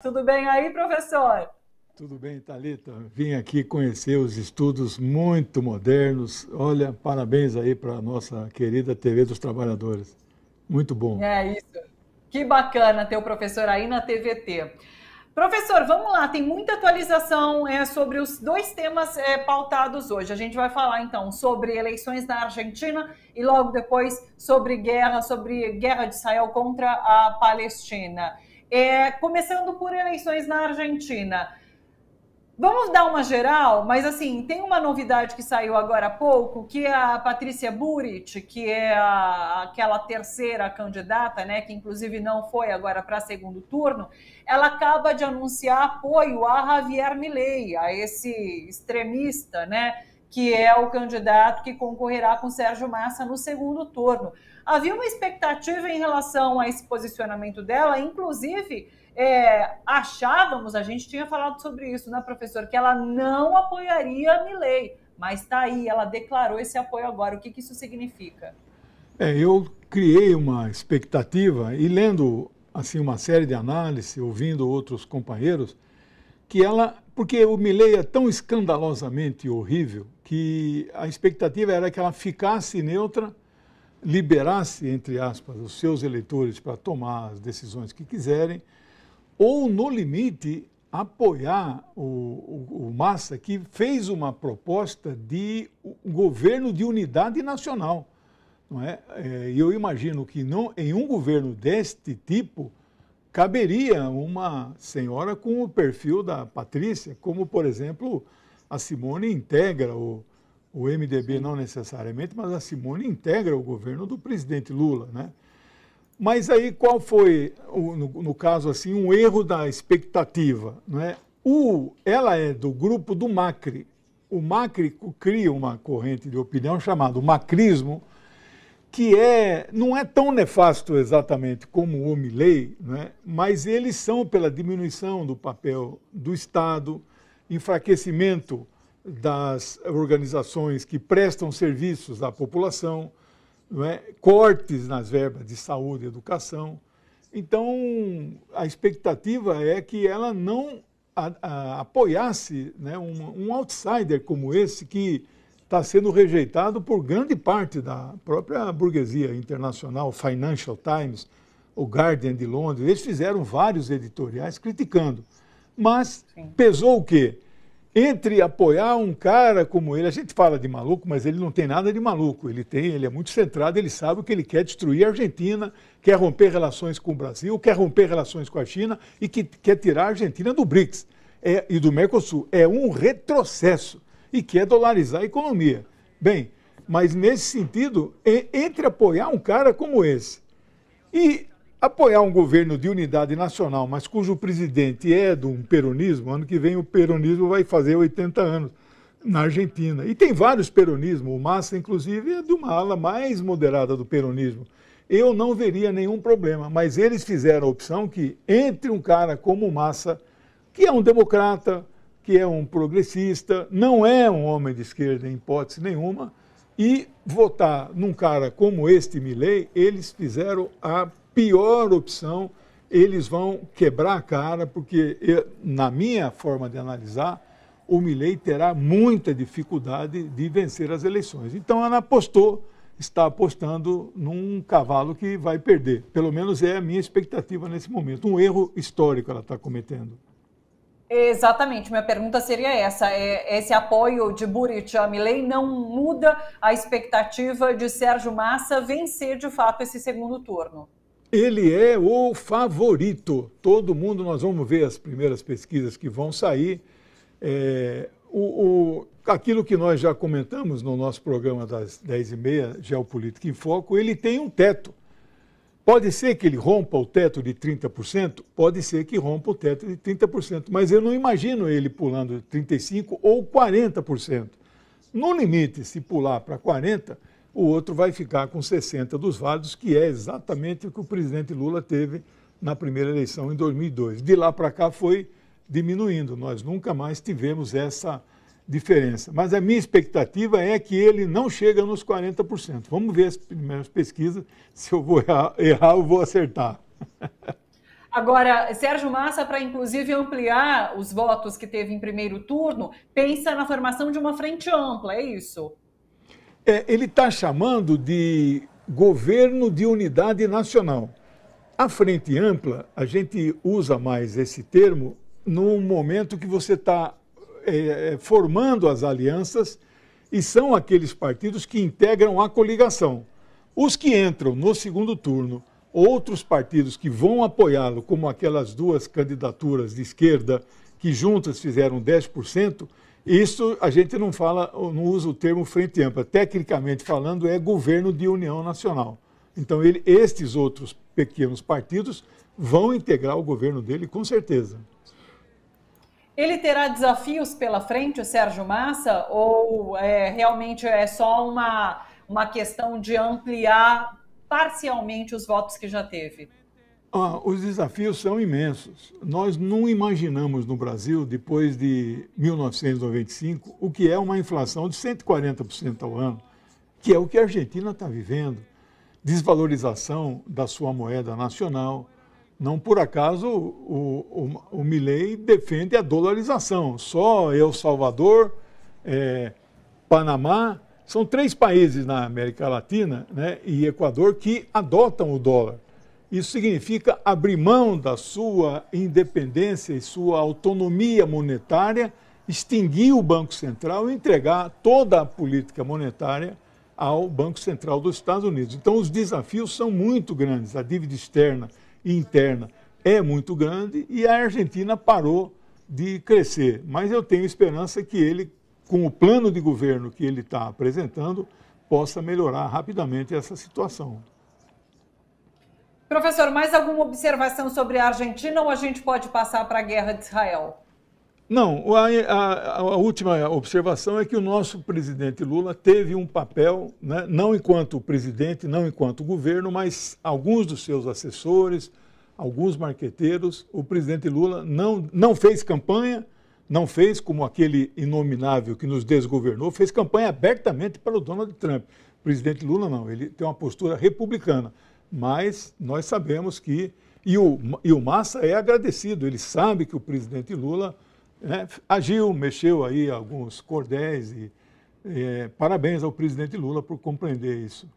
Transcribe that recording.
Tudo bem aí, professor? Tudo bem, Thalita? Vim aqui conhecer os estudos muito modernos. Olha, parabéns aí para a nossa querida TV dos Trabalhadores. Muito bom. É isso. Que bacana ter o professor aí na TVT. Professor, vamos lá, tem muita atualização sobre os dois temas pautados hoje. A gente vai falar então sobre eleições na Argentina e logo depois sobre guerra de Israel contra a Palestina. Começando por eleições na Argentina. Vamos dar uma geral, mas assim, tem uma novidade que saiu agora há pouco, que é a Patrícia Burit, que é aquela terceira candidata, né, que inclusive não foi agora para segundo turno, ela acaba de anunciar apoio a Javier Milei, a esse extremista, né, que é o candidato que concorrerá com Sérgio Massa no segundo turno. Havia uma expectativa em relação a esse posicionamento dela, inclusive achávamos, a gente tinha falado sobre isso, né, professor, que ela não apoiaria a Milei, mas está aí, ela declarou esse apoio agora. O que isso significa? Eu criei uma expectativa e lendo assim uma série de análises, ouvindo outros companheiros, porque o Milei é tão escandalosamente horrível que a expectativa era que ela ficasse neutra, liberasse, entre aspas, os seus eleitores para tomar as decisões que quiserem, ou, no limite, apoiar o Massa, que fez uma proposta de governo de unidade nacional. Não é? E eu imagino que em um governo deste tipo, caberia uma senhora com o perfil da Patrícia, como, por exemplo, a Simone integra o MDB, não necessariamente, mas a Simone integra o governo do presidente Lula, né? Mas aí qual foi, no caso assim, um erro da expectativa? Não é? Ela é do grupo do Macri. O Macri cria uma corrente de opinião chamada macrismo, que não é tão nefasto exatamente como o Milei, né? Mas eles são pela diminuição do papel do Estado, enfraquecimento das organizações que prestam serviços à população, não é? Cortes nas verbas de saúde e educação. Então, a expectativa é que ela não apoiasse, né, um outsider como esse, que está sendo rejeitado por grande parte da própria burguesia internacional, Financial Times, o Guardian de Londres. Eles fizeram vários editoriais criticando. Mas pesou o quê? Entre apoiar um cara como ele, a gente fala de maluco, mas ele não tem nada de maluco. Ele é muito centrado, ele sabe que ele quer destruir a Argentina, quer romper relações com o Brasil, quer romper relações com a China e que quer tirar a Argentina do BRICS e do Mercosul. É um retrocesso e quer dolarizar a economia. Bem, mas nesse sentido, entre apoiar um cara como esse e apoiar um governo de unidade nacional, mas cujo presidente é de um peronismo, ano que vem o peronismo vai fazer 80 anos na Argentina. E tem vários peronismos, o Massa, inclusive, é de uma ala mais moderada do peronismo. Eu não veria nenhum problema, mas eles fizeram a opção que, entre um cara como o Massa, que é um democrata, que é um progressista, não é um homem de esquerda em hipótese nenhuma, e votar num cara como este Milei, eles fizeram a pior opção. Eles vão quebrar a cara, porque, na minha forma de analisar, o Milei terá muita dificuldade de vencer as eleições. Então, ela está apostando num cavalo que vai perder. Pelo menos é a minha expectativa nesse momento. Um erro histórico ela está cometendo. Exatamente, minha pergunta seria essa. Esse apoio de Burit a Milei não muda a expectativa de Sérgio Massa vencer, de fato, esse segundo turno? Ele é o favorito. Todo mundo, nós vamos ver as primeiras pesquisas que vão sair. Aquilo que nós já comentamos no nosso programa das 10h30, Geopolítica em Foco, ele tem um teto. Pode ser que ele rompa o teto de 30%, pode ser que rompa o teto de 30%, mas eu não imagino ele pulando de 35% ou 40%. No limite, se pular para 40%, o outro vai ficar com 60% dos válidos, que é exatamente o que o presidente Lula teve na primeira eleição em 2002. De lá para cá foi diminuindo, nós nunca mais tivemos essa diferença. Mas a minha expectativa é que ele não chega nos 40%. Vamos ver as primeiras pesquisas, se eu vou errar ou vou acertar. Agora, Sérgio Massa, para inclusive ampliar os votos que teve em primeiro turno, pensa na formação de uma frente ampla, é isso? Ele está chamando de governo de unidade nacional. A frente ampla, a gente usa mais esse termo num momento que você está formando as alianças e são aqueles partidos que integram a coligação. Os que entram no segundo turno, outros partidos que vão apoiá-lo, como aquelas duas candidaturas de esquerda que juntas fizeram 10%, isso a gente não fala, não usa o termo frente ampla. Tecnicamente falando, é governo de união nacional. Então, estes outros pequenos partidos vão integrar o governo dele, com certeza. Ele terá desafios pela frente, o Sérgio Massa, ou realmente é só uma questão de ampliar parcialmente os votos que já teve? Os desafios são imensos. Nós não imaginamos no Brasil, depois de 1995, o que é uma inflação de 140% ao ano, que é o que a Argentina está vivendo. Desvalorização da sua moeda nacional. Não por acaso o Milei defende a dolarização. Só El Salvador, Panamá, são 3 países na América Latina, né, e Equador que adotam o dólar. Isso significa abrir mão da sua independência e sua autonomia monetária, extinguir o Banco Central e entregar toda a política monetária ao Banco Central dos Estados Unidos. Então, os desafios são muito grandes. A dívida externa e interna é muito grande e a Argentina parou de crescer. Mas eu tenho esperança que ele, com o plano de governo que ele está apresentando, possa melhorar rapidamente essa situação. Professor, mais alguma observação sobre a Argentina ou a gente pode passar para a guerra de Israel? Não, a última observação é que o nosso presidente Lula teve um papel, né, não enquanto presidente, não enquanto governo, mas alguns dos seus assessores, alguns marqueteiros. O presidente Lula não fez campanha, não fez como aquele inominável que nos desgovernou, fez campanha abertamente para o Donald Trump. O presidente Lula não, ele tem uma postura republicana, mas nós sabemos que... E o Massa é agradecido, ele sabe que o presidente Lula... agiu, mexeu aí alguns cordéis e parabéns ao presidente Lula por compreender isso.